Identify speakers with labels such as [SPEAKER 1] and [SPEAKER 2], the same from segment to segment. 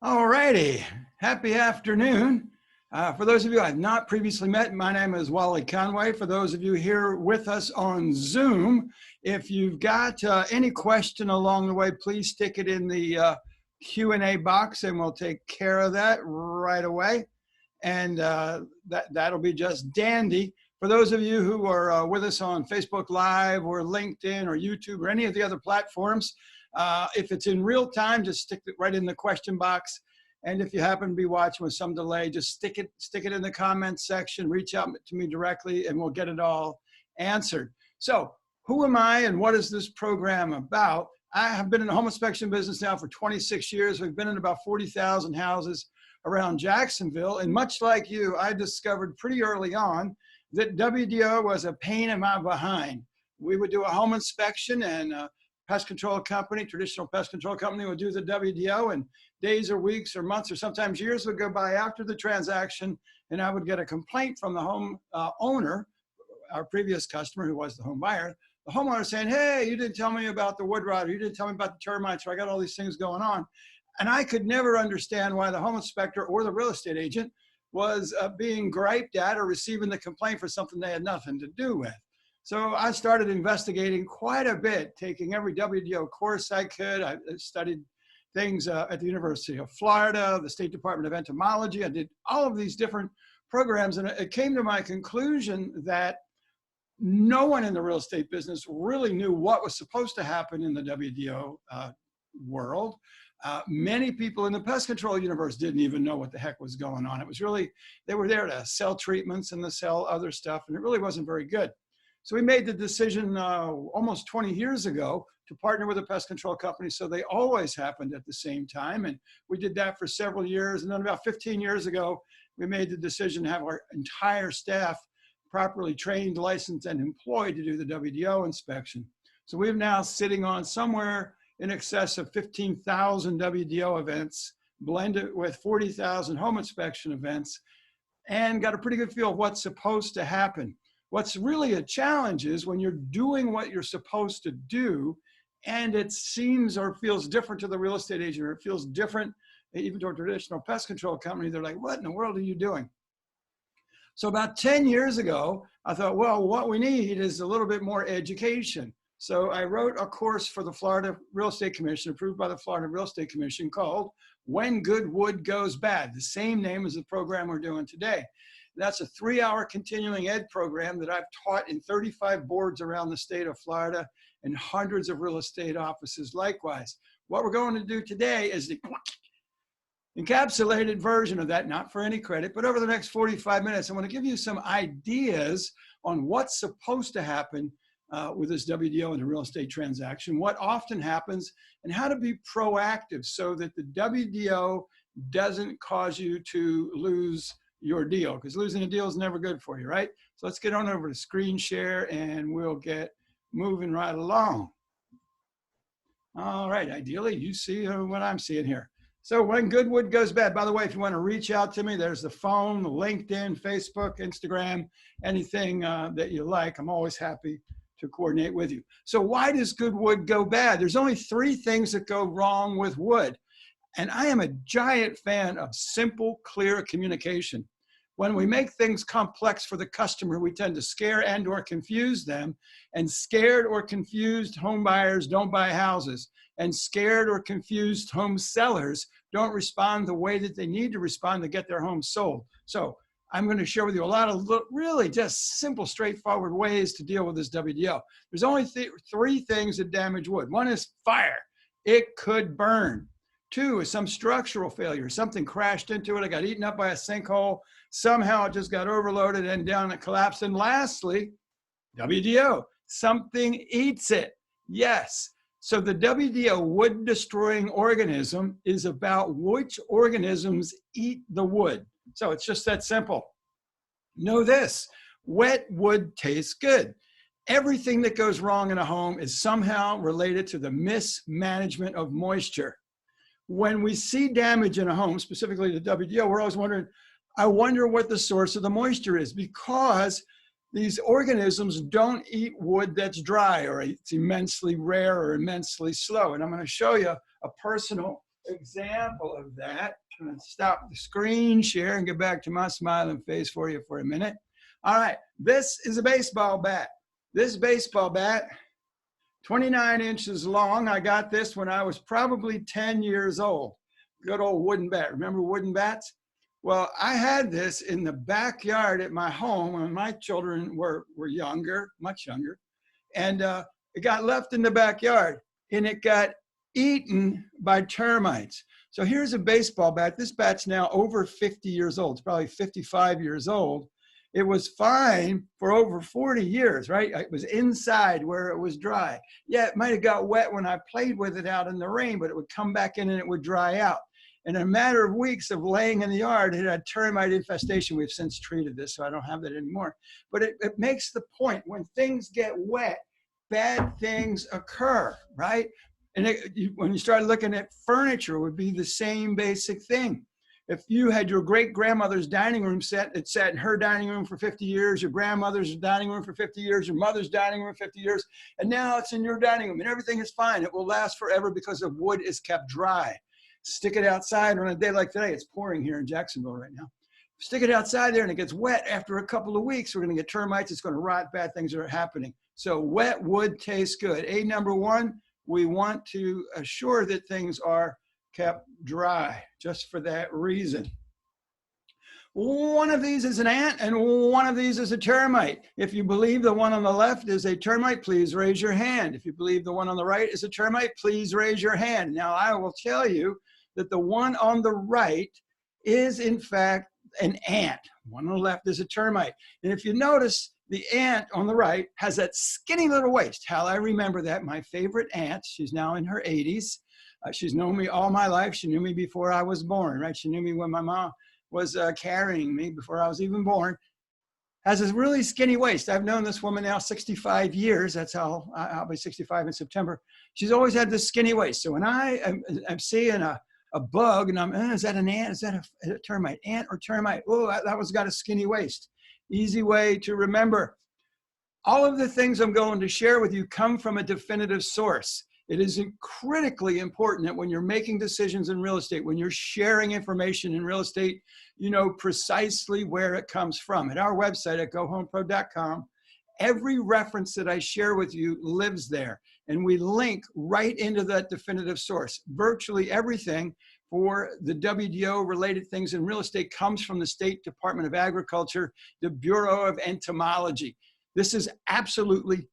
[SPEAKER 1] All righty, happy afternoon. For those of you I've not previously met, my name is Wally Conway. For those of you here with us on Zoom, if you've got any question along the way, please stick it in the Q&A box and we'll take care of that right away. And that'll be just dandy. For those of you who are with us on Facebook Live or LinkedIn or YouTube or any of the other platforms, if it's in real time, just stick it right in the question box. And if you happen to be watching with some delay, just stick it in the comments section, reach out to me directly, and we'll get it all answered. So who am I and what is this program about? I have been in the home inspection business now for 26 years. We've been in about 40,000 houses around Jacksonville. And much like you, I discovered pretty early on that WDO was a pain in my behind. We would do a home inspection and pest control company, traditional pest control company would do the WDO, and days or weeks or months or sometimes years would go by after the transaction, and I would get a complaint from the home owner, our previous customer who was the home buyer, the homeowner saying, hey, you didn't tell me about the wood rot, or you didn't tell me about the termites, or I got all these things going on. And I could never understand why the home inspector or the real estate agent was being griped at or receiving the complaint for something they had nothing to do with. So I started investigating quite a bit, taking every WDO course I could. I studied things at the University of Florida, the State Department of Entomology. I did all of these different programs, and it came to my conclusion that no one in the real estate business really knew what was supposed to happen in the WDO world. Many people in the pest control universe didn't even know what the heck was going on. It was really, they were there to sell treatments and to sell other stuff, and it really wasn't very good. So we made the decision almost 20 years ago to partner with a pest control company, so they always happened at the same time. And we did that for several years. And then about 15 years ago, we made the decision to have our entire staff properly trained, licensed, and employed to do the WDO inspection. So we're now sitting on somewhere in excess of 15,000 WDO events, blended with 40,000 home inspection events, and got a pretty good feel of what's supposed to happen. What's really a challenge is when you're doing what you're supposed to do and it seems or feels different to the real estate agent, or it feels different even to a traditional pest control company. They're like, what in the world are you doing? So about 10 years ago, I thought, well, what we need is a little bit more education. So I wrote a course for the Florida Real Estate Commission, approved by the Florida Real Estate Commission, called When Good Wood Goes Bad, the same name as the program we're doing today. That's a 3-hour continuing ed program that I've taught in 35 boards around the state of Florida and hundreds of real estate offices likewise. What we're going to do today is the encapsulated version of that, not for any credit, but over the next 45 minutes, I'm going to give you some ideas on what's supposed to happen with this WDO in a real estate transaction, what often happens, and how to be proactive so that the WDO doesn't cause you to lose your deal, because losing a deal is never good for you, right? So let's get on over to screen share and we'll get moving right along. All right, ideally you see what I'm seeing here. So when good wood goes bad, by the way, if you want to reach out to me, there's the phone, the LinkedIn, Facebook, Instagram, anything that you like. I'm always happy to coordinate with you. So why does good wood go bad? There's only 3 things that go wrong with wood. And I am a giant fan of simple, clear communication. When we make things complex for the customer, we tend to scare and or confuse them. And scared or confused home buyers don't buy houses. And scared or confused home sellers don't respond the way that they need to respond to get their home sold. So I'm going to share with you a lot of really just simple, straightforward ways to deal with this WDO. There's only 3 things that damage wood. 1 is fire. It could burn. 2 is some structural failure. Something crashed into it. It got eaten up by a sinkhole. Somehow it just got overloaded and down and collapsed. And lastly, WDO. Something eats it. Yes. So the WDO, wood destroying organism, is about which organisms eat the wood. So it's just that simple. Know this, wet wood tastes good. Everything that goes wrong in a home is somehow related to the mismanagement of moisture. When we see damage in a home, specifically the WDO, we're always wondering, I wonder what the source of the moisture is, because these organisms don't eat wood that's dry or it's immensely rare or immensely slow. And I'm going to show you a personal example of that. I'm going to stop the screen share and get back to my smiling face for you for a minute. All right, this is a baseball bat. This baseball bat, 29 inches long. I got this when I was probably 10 years old. Good old wooden bat. Remember wooden bats? Well, I had this in the backyard at my home when my children were younger, much younger. And it got left in the backyard and it got eaten by termites. So here's a baseball bat. This bat's now over 50 years old. It's probably 55 years old. It was fine for over 40 years, right? It was inside where it was dry. Yeah, it might have got wet when I played with it out in the rain, but it would come back in and it would dry out. In a matter of weeks of laying in the yard, it had termite infestation. We've since treated this, so I don't have that anymore. But it makes the point, when things get wet, bad things occur, right? And when you start looking at furniture, it would be the same basic thing. If you had your great-grandmother's dining room set, it sat in her dining room for 50 years, your grandmother's dining room for 50 years, your mother's dining room for 50 years, and now it's in your dining room and everything is fine. It will last forever because the wood is kept dry. Stick it outside on a day like today. It's pouring here in Jacksonville right now. Stick it outside there and it gets wet. After a couple of weeks, we're going to get termites. It's going to rot. Bad things are happening. So wet wood tastes good. Number one, we want to assure that things are kept dry just for that reason. One of these is an ant and one of these is a termite. If you believe the one on the left is a termite, please raise your hand. If you believe the one on the right is a termite, please raise your hand. Now I will tell you that the one on the right is in fact an ant. One on the left is a termite. And if you notice, the ant on the right has that skinny little waist. How I remember that, my favorite aunt, she's now in her 80s. She's known me all my life. She knew me before I was born, right? She knew me when my mom was carrying me before I was even born. Has this really skinny waist. I've known this woman now 65 years. That's how I'll be 65 in September. She's always had this skinny waist. So when I'm seeing a bug and is that an ant? Is that a termite? Ant or termite? Oh, that one's got a skinny waist. Easy way to remember. All of the things I'm going to share with you come from a definitive source. It is critically important that when you're making decisions in real estate, when you're sharing information in real estate, you know precisely where it comes from. At our website at gohomepro.com, every reference that I share with you lives there. And we link right into that definitive source. Virtually everything for the WDO related things in real estate comes from the State Department of Agriculture, the Bureau of Entomology. This is absolutely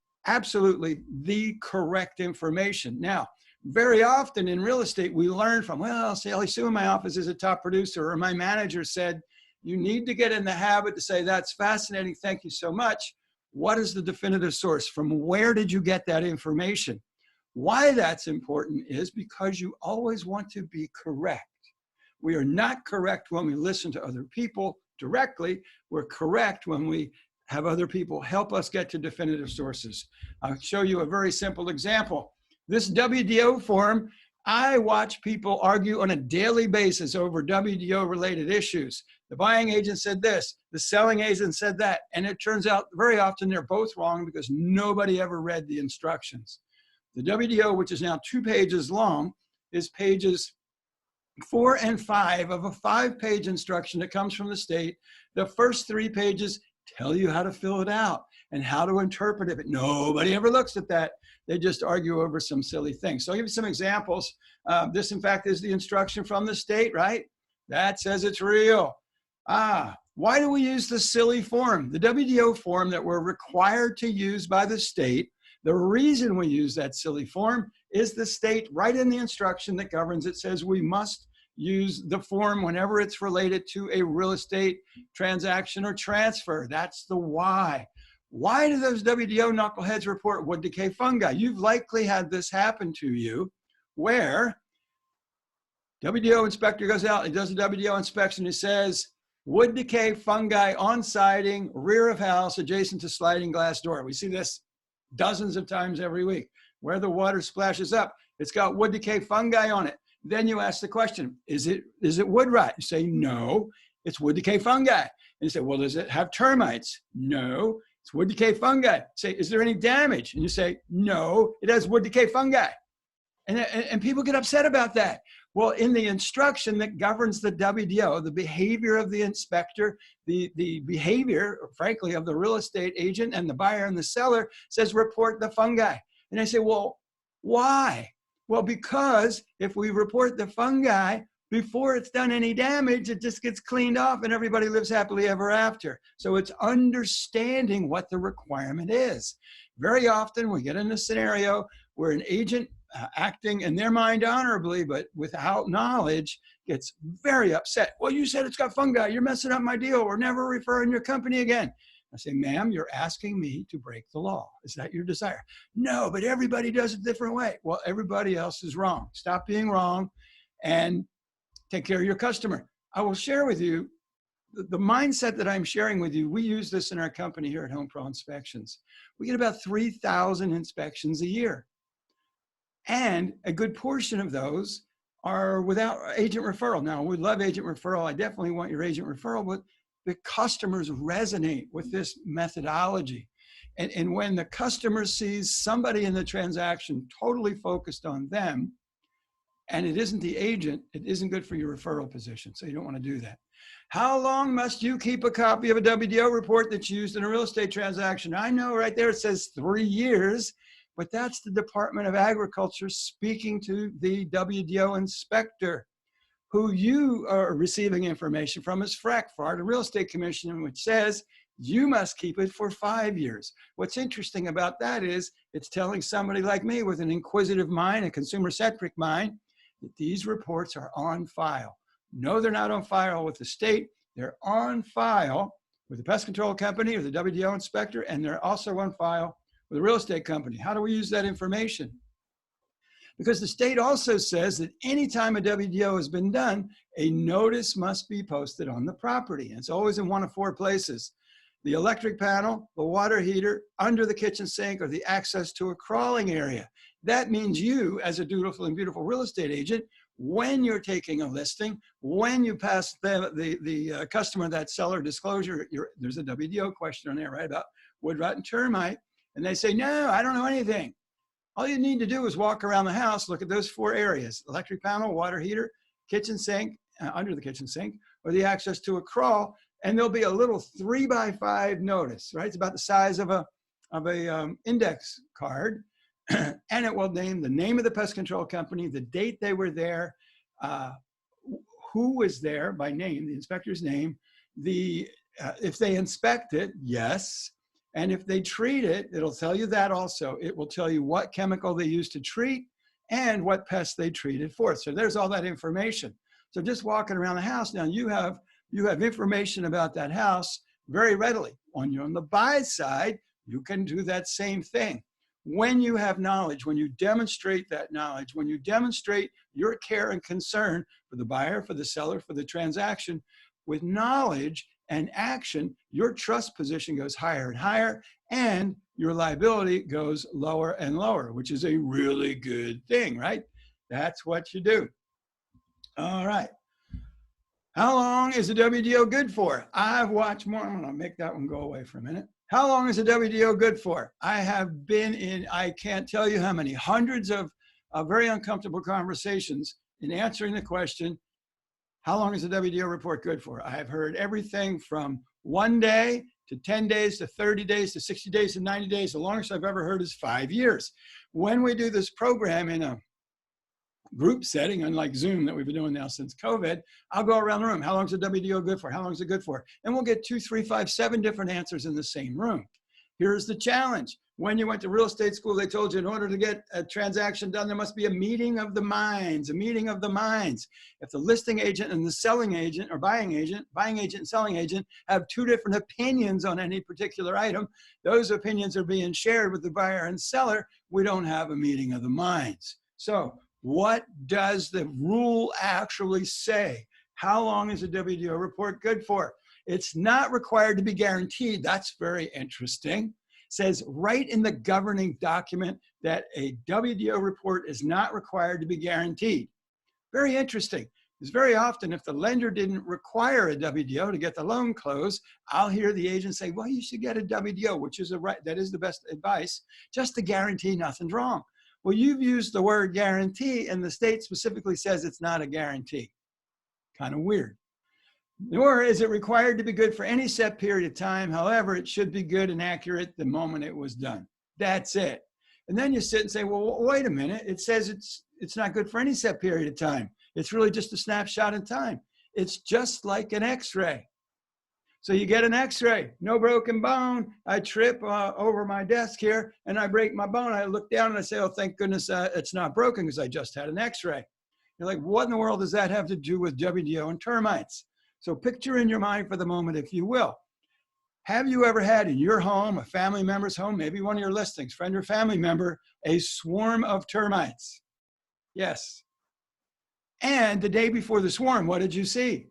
[SPEAKER 1] the correct information. Now, very often in real estate, we learn from, well, Sally Sue in my office is a top producer, or my manager said, you need to get in the habit to say, that's fascinating, thank you so much. What is the definitive source? From where did you get that information? Why that's important is because you always want to be correct. We are not correct when we listen to other people directly. We're correct when we have other people help us get to definitive sources. I'll show you a very simple example. This WDO form, I watch people argue on a daily basis over WDO related issues. The buying agent said this, the selling agent said that, and it turns out very often they're both wrong because nobody ever read the instructions. The WDO, which is now 2 pages long, is pages 4 and 5 of a 5-page instruction that comes from the state. The first 3 pages tell you how to fill it out and how to interpret it. But nobody ever looks at that. They just argue over some silly things. So I'll give you some examples. This, in fact, is the instruction from the state, right? That says it's real. Why do we use the silly form? The WDO form that we're required to use by the state, the reason we use that silly form is the state, right in the instruction that governs it, says we must use the form whenever it's related to a real estate transaction or transfer. That's the why. Why do those WDO knuckleheads report wood decay fungi? You've likely had this happen to you where WDO inspector goes out and does a WDO inspection and says, wood decay fungi on siding, rear of house, adjacent to sliding glass door. We see this dozens of times every week. Where the water splashes up, it's got wood decay fungi on it. Then you ask the question, is it wood rot? You say, no, it's wood decay fungi. And you say, well, does it have termites? No, it's wood decay fungi. You say, is there any damage? And you say, no, it has wood decay fungi. And people get upset about that. Well, in the instruction that governs the WDO, the behavior of the inspector, the behavior, frankly, of the real estate agent and the buyer and the seller says report the fungi. And I say, well, why? Well, because if we report the fungi before it's done any damage, it just gets cleaned off and everybody lives happily ever after. So it's understanding what the requirement is. Very often we get in a scenario where an agent acting in their mind honorably, but without knowledge, gets very upset. Well, you said it's got fungi. You're messing up my deal. We're never referring your company again. I say, ma'am, you're asking me to break the law. Is that your desire? No, but everybody does it a different way. Well, everybody else is wrong. Stop being wrong and take care of your customer. I will share with you the mindset that I'm sharing with you. We use this in our company here at Home Pro Inspections. We get about 3,000 inspections a year. And a good portion of those are without agent referral. Now, we love agent referral. I definitely want your agent referral, but the customers resonate with this methodology. And when the customer sees somebody in the transaction totally focused on them, and it isn't the agent, it isn't good for your referral position. So you don't want to do that. How long must you keep a copy of a WDO report that's used in a real estate transaction? I know right there it says 3 years. But that's the Department of Agriculture speaking to the WDO inspector. Who you are receiving information from is FREC, Florida Real Estate Commission, which says you must keep it for 5 years. What's interesting about that is it's telling somebody like me with an inquisitive mind, a consumer-centric mind, that these reports are on file. No, they're not on file with the state. They're on file with the pest control company or the WDO inspector, and they're also on file with a real estate company. How do we use that information? Because the state also says that anytime a WDO has been done, a notice must be posted on the property. And it's always in one of 4 places: the electric panel, the water heater, under the kitchen sink, or the access to a crawling area. That means you, as a dutiful and beautiful real estate agent, when you're taking a listing, when you pass the customer that seller disclosure, there's a WDO question on there, right, about wood rot and termite. And they say, no, I don't know anything. All you need to do is walk around the house, look at those 4 areas: electric panel, water heater, kitchen sink, under the kitchen sink, or the access to a crawl, and there'll be a little 3x5 notice, right? It's about the size of a index card, and it will name the name of the pest control company, the date they were there, who was there by name, the inspector's name, if they inspect it, yes. And if they treat it, it'll tell you that also. It will tell you what chemical they used to treat and what pests they treated for. So there's all that information. So just walking around the house now, you have information about that house very readily. When you're on the buy side, you can do that same thing. When you have knowledge, when you demonstrate that knowledge, when you demonstrate your care and concern for the buyer, for the seller, for the transaction, with knowledge and action, your trust position goes higher and higher, and your liability goes lower and lower, which is a really good thing, right? That's what you do. All right. How long is a WDO good for? I've watched more. I'm going to make that one go away for a minute. How long is a WDO good for? I have been in, I can't tell you how many, hundreds of very uncomfortable conversations in answering the question, how long is a WDO report good for? I have heard everything from 1 day to 10 days to 30 days to 60 days to 90 days. The longest I've ever heard is 5 years. When we do this program in a group setting, unlike Zoom that we've been doing now since COVID, I'll go around the room. How long is a WDO good for? How long is it good for? And we'll get 2, 3, 5, 7 different answers in the same room. Here's the challenge. When you went to real estate school, they told you in order to get a transaction done, there must be a meeting of the minds, a meeting of the minds. If the listing agent and the selling agent or buying agent and selling agent have 2 different opinions on any particular item, those opinions are being shared with the buyer and seller. We don't have a meeting of the minds. So what does the rule actually say? How long is a WDO report good for? It's not required to be guaranteed. That's very interesting. Says right in the governing document that a WDO report is not required to be guaranteed. Very interesting. Because very often if the lender didn't require a WDO to get the loan closed, I'll hear the agent say, well, you should get a WDO, which is that is the best advice, just to guarantee nothing's wrong. Well, you've used the word guarantee, and the state specifically says it's not a guarantee. Kind of weird. Nor is it required to be good for any set period of time. However, it should be good and accurate the moment it was done. That's it. And then you sit and say, well, wait a minute. It says it's not good for any set period of time. It's really just a snapshot in time. It's just like an X-ray. So you get an X-ray, no broken bone. I trip over my desk here and I break my bone. I look down and I say, oh, thank goodness it's not broken because I just had an X-ray. You're like, what in the world does that have to do with WDO and termites? So picture in your mind for the moment, if you will. Have you ever had in your home, a family member's home, maybe one of your listings, friend or family member, a swarm of termites? Yes. And the day before the swarm, what did you see?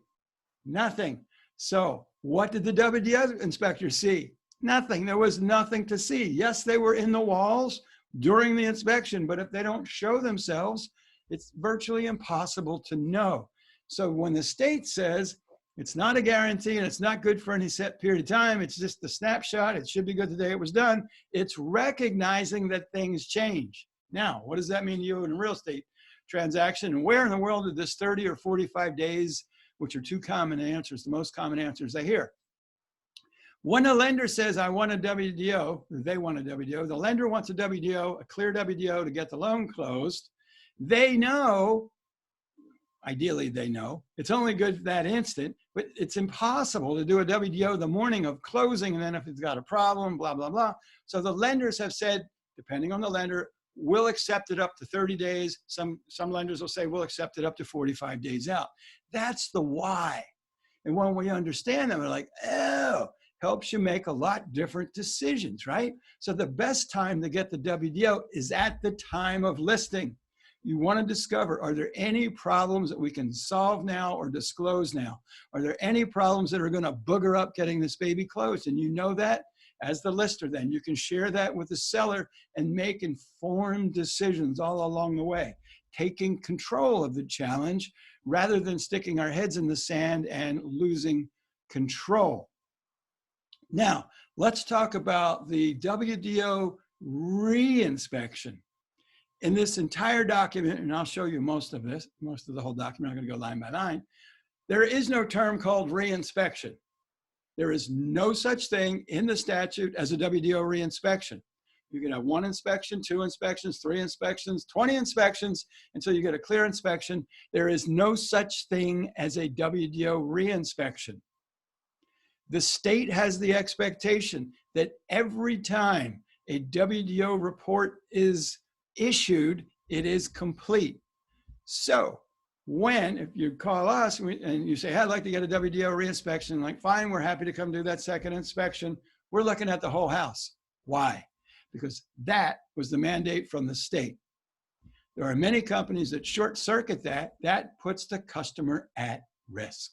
[SPEAKER 1] Nothing. So what did the WDO inspector see? Nothing. There was nothing to see. Yes, they were in the walls during the inspection, but if they don't show themselves, it's virtually impossible to know. So when the state says it's not a guarantee and it's not good for any set period of time, it's just a snapshot, it should be good the day it was done, it's recognizing that things change. Now, what does that mean to you in a real estate transaction? And where in the world did this 30 or 45 days, which are two common answers, the most common answers I hear? When a lender says, I want a WDO, they want a WDO, the lender wants a WDO, a clear WDO to get the loan closed. They know, ideally they know, it's only good for that instant, but it's impossible to do a WDO the morning of closing, and then if it's got a problem, blah, blah, blah. So the lenders have said, depending on the lender, we'll accept it up to 30 days. Some lenders will say, we'll accept it up to 45 days out. That's the why. And when we understand that, we're like, oh, helps you make a lot different decisions, right? So the best time to get the WDO is at the time of listing. You want to discover, are there any problems that we can solve now or disclose now? Are there any problems that are going to booger up getting this baby closed? And you know that as the lister, then you can share that with the seller and make informed decisions all along the way, taking control of the challenge rather than sticking our heads in the sand and losing control. Now, let's talk about the WDO reinspection. In this entire document, and I'll show you most of this, most of the whole document, I'm going to go line by line, there is no term called reinspection. There is no such thing in the statute as a WDO reinspection. You can have 1 inspection, 2 inspections, 3 inspections, 20 inspections until you get a clear inspection. There is no such thing as a WDO reinspection. The state has the expectation that every time a WDO report is issued, it is complete. So if you call us and you say, hey, I'd like to get a WDO reinspection, like, fine, we're happy to come do that second inspection. We're looking at the whole house. Why? Because that was the mandate from the state. There are many companies that short circuit that. That puts the customer at risk.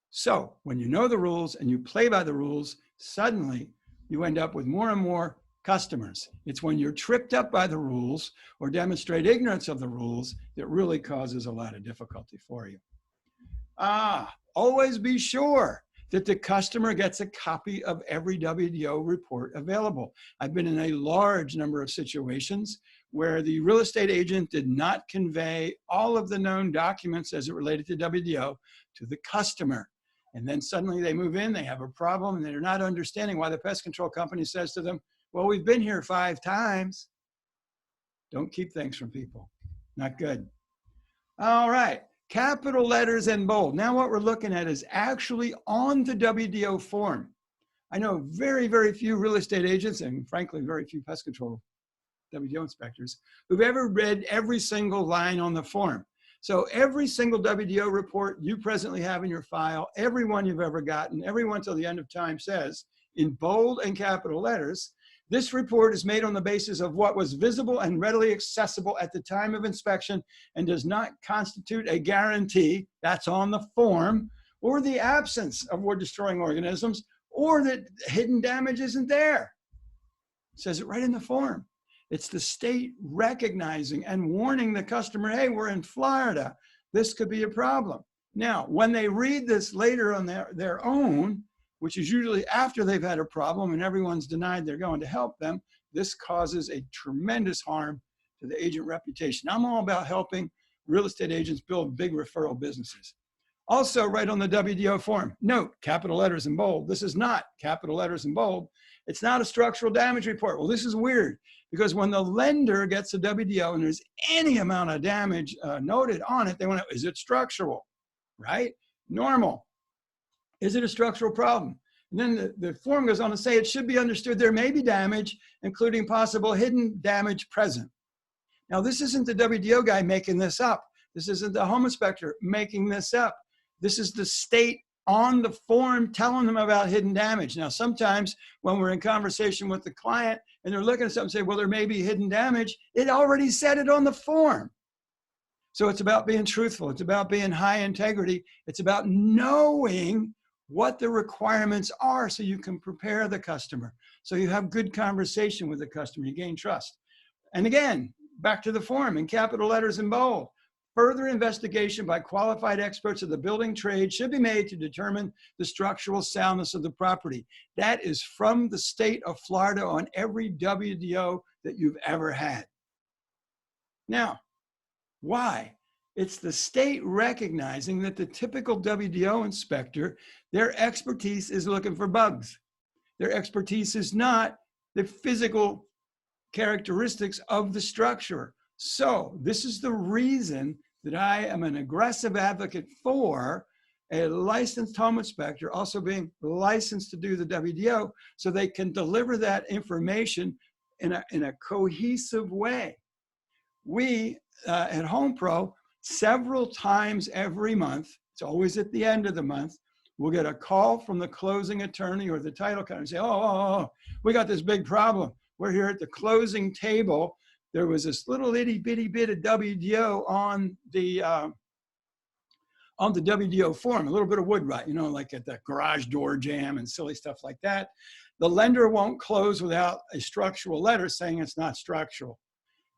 [SPEAKER 1] So when you know the rules and you play by the rules, suddenly you end up with more and more customers. It's when you're tripped up by the rules or demonstrate ignorance of the rules that really causes a lot of difficulty for you. Always be sure that the customer gets a copy of every WDO report available. I've been in a large number of situations where the real estate agent did not convey all of the known documents as it related to WDO to the customer. And then suddenly they move in, they have a problem, and they're not understanding why the pest control company says to them, well, we've been here 5 times. Don't keep things from people. Not good. All right. Capital letters and bold. Now what we're looking at is actually on the WDO form. I know very, very few real estate agents and frankly, very few pest control WDO inspectors who've ever read every single line on the form. So every single WDO report you presently have in your file, every one you've ever gotten, every one till the end of time says in bold and capital letters, this report is made on the basis of what was visible and readily accessible at the time of inspection and does not constitute a guarantee, that's on the form, or the absence of wood-destroying organisms, or that hidden damage isn't there. It says it right in the form. It's the state recognizing and warning the customer, hey, we're in Florida. This could be a problem. Now, when they read this later on their own, which is usually after they've had a problem and everyone's denied they're going to help them, This causes a tremendous harm to the agent reputation. I'm all about helping real estate agents build big referral businesses. Also, right on the WDO form, note, capital letters in bold. This is not capital letters in bold. It's not a structural damage report. Well, this is weird because when the lender gets a WDO and there's any amount of damage noted on it, they want to, is it structural, right? Normal. Is it a structural problem? And then the form goes on to say it should be understood there may be damage, including possible hidden damage present. Now, this isn't the WDO guy making this up. This isn't the home inspector making this up. This is the state on the form telling them about hidden damage. Now, sometimes when we're in conversation with the client and they're looking at something and say, well, there may be hidden damage, it already said it on the form. So it's about being truthful. It's about being high integrity. It's about knowing what the requirements are so you can prepare the customer. So you have good conversation with the customer, you gain trust. And again, back to the form in capital letters in bold. Further investigation by qualified experts of the building trade should be made to determine the structural soundness of the property. That is from the state of Florida on every WDO that you've ever had. Now, why? It's the state recognizing that the typical WDO inspector, their expertise is looking for bugs. Their expertise is not the physical characteristics of the structure. So this is the reason that I am an aggressive advocate for a licensed home inspector also being licensed to do the WDO so they can deliver that information in a cohesive way. We at Home Pro, several times every month, it's always at the end of the month, we'll get a call from the closing attorney or the title company and say, oh, we got this big problem. We're here at the closing table. There was this little itty bitty bit of WDO on the WDO form, a little bit of wood rot, you know, like at the garage door jam and silly stuff like that. The lender won't close without a structural letter saying it's not structural.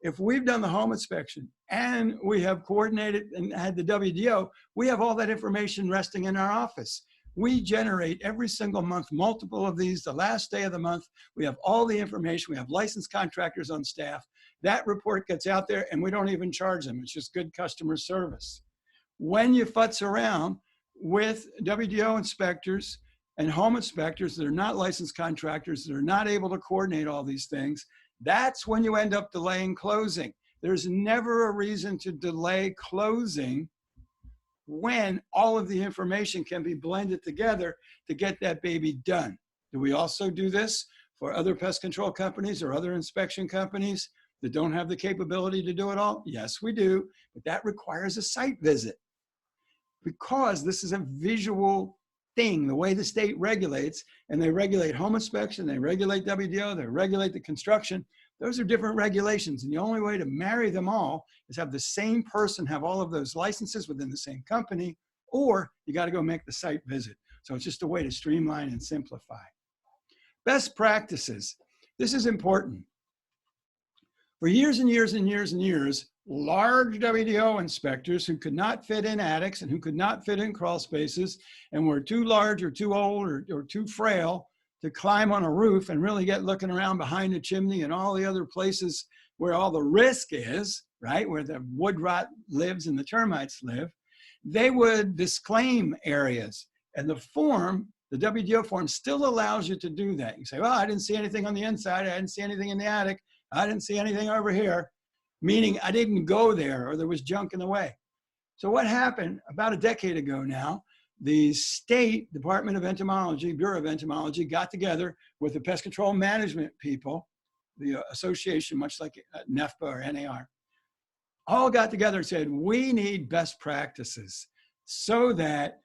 [SPEAKER 1] If we've done the home inspection and we have coordinated and had the WDO, we have all that information resting in our office. We generate every single month, multiple of these, the last day of the month. We have all the information. We have licensed contractors on staff. That report gets out there and we don't even charge them. It's just good customer service. When you futz around with WDO inspectors and home inspectors that are not licensed contractors, that are not able to coordinate all these things, that's when you end up delaying closing. There's never a reason to delay closing when all of the information can be blended together to get that baby done. Do we also do this for other pest control companies or other inspection companies that don't have the capability to do it all? Yes, we do, but that requires a site visit because this is a visual thing, the way the state regulates, and they regulate home inspection, they regulate WDO, they regulate the construction. Those are different regulations, and the only way to marry them all is have the same person have all of those licenses within the same company, or you got to go make the site visit. So it's just a way to streamline and simplify. Best practices. This is important. For years and years and years and years, large WDO inspectors who could not fit in attics and who could not fit in crawl spaces and were too large or too old or too frail to climb on a roof and really get looking around behind the chimney and all the other places where all the risk is, right, where the wood rot lives and the termites live, they would disclaim areas. And the form, the WDO form, still allows you to do that. You say, well, I didn't see anything on the inside. I didn't see anything in the attic. I didn't see anything over here, meaning I didn't go there or there was junk in the way. So what happened about a decade ago now, the state Department of Entomology, Bureau of Entomology, got together with the pest control management people, the association, much like NEFPA or NAR, all got together and said, we need best practices so that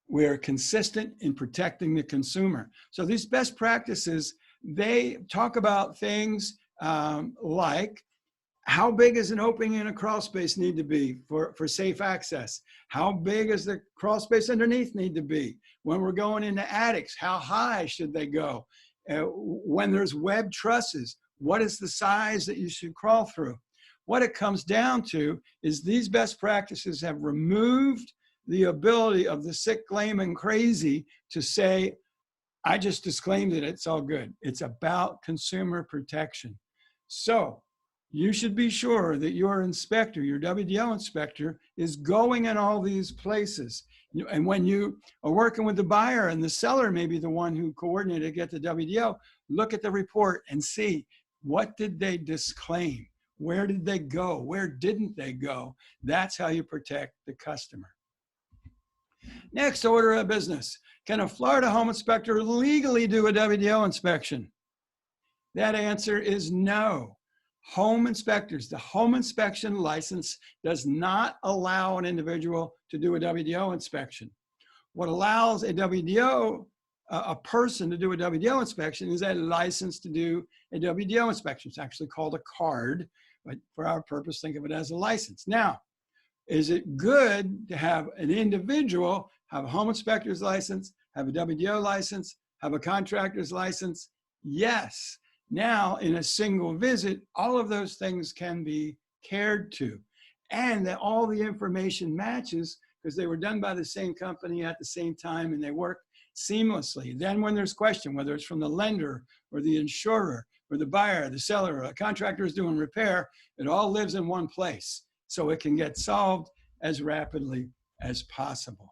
[SPEAKER 1] we're consistent in protecting the consumer. So these best practices, they talk about things like how big is an opening in a crawl space need to be for safe access? How big is the crawl space underneath need to be? When we're going into attics, how high should they go? When there's web trusses, what is the size that you should crawl through? What it comes down to is these best practices have removed the ability of the sick, lame, and crazy to say, I just disclaimed it, it's all good. It's about consumer protection. So you should be sure that your inspector, your WDO inspector, is going in all these places. And when you are working with the buyer and the seller may be the one who coordinated to get the WDO, look at the report and see, what did they disclaim? Where did they go? Where didn't they go? That's how you protect the customer. Next order of business. Can a Florida home inspector legally do a WDO inspection? That answer is no. Home inspectors, the home inspection license does not allow an individual to do a WDO inspection. What allows a WDO, a person to do a WDO inspection is a license to do a WDO inspection. It's actually called a card, but for our purpose, think of it as a license. Now, is it good to have an individual have a home inspector's license, have a WDO license, have a contractor's license? Yes. Now, in a single visit, all of those things can be cared to, and that all the information matches because they were done by the same company at the same time and they work seamlessly. Then when there's question, whether it's from the lender or the insurer or the buyer, the seller, or a contractor is doing repair, it all lives in one place. So it can get solved as rapidly as possible.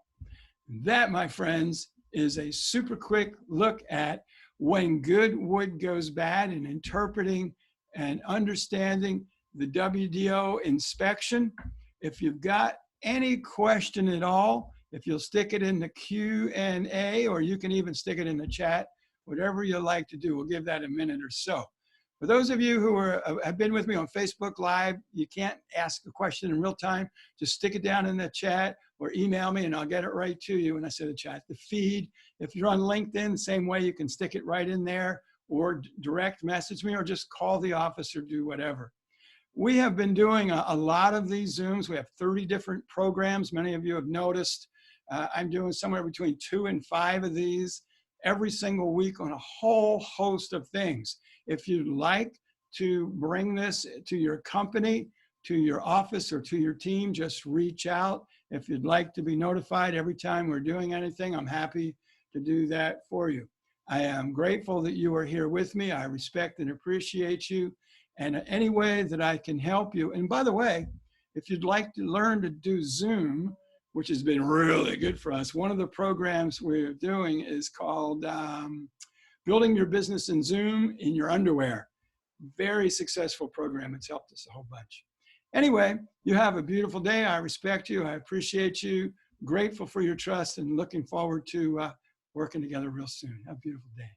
[SPEAKER 1] That, my friends, is a super quick look at when good wood goes bad and interpreting and understanding the WDO inspection. If you've got any question at all, if you'll stick it in the Q&A, or you can even stick it in the chat, whatever you like to do, we'll give that a minute or so. For those of you who have been with me on Facebook Live, you can't ask a question in real time. Just stick it down in the chat or email me and I'll get it right to you when I say the chat. The feed, if you're on LinkedIn, same way, you can stick it right in there or direct message me or just call the office or do whatever. We have been doing a lot of these Zooms. We have 30 different programs. Many of you have noticed. I'm doing somewhere between 2 and 5 of these every single week on a whole host of things. If you'd like to bring this to your company, to your office, or to your team, just reach out. If you'd like to be notified every time we're doing anything, I'm happy to do that for you. I am grateful that you are here with me. I respect and appreciate you. And any way that I can help you. And by the way, if you'd like to learn to do Zoom, which has been really good for us, one of the programs we're doing is called Building Your Business in Zoom in Your Underwear. Very successful program. It's helped us a whole bunch. Anyway, you have a beautiful day. I respect you. I appreciate you. Grateful for your trust and looking forward to working together real soon. Have a beautiful day.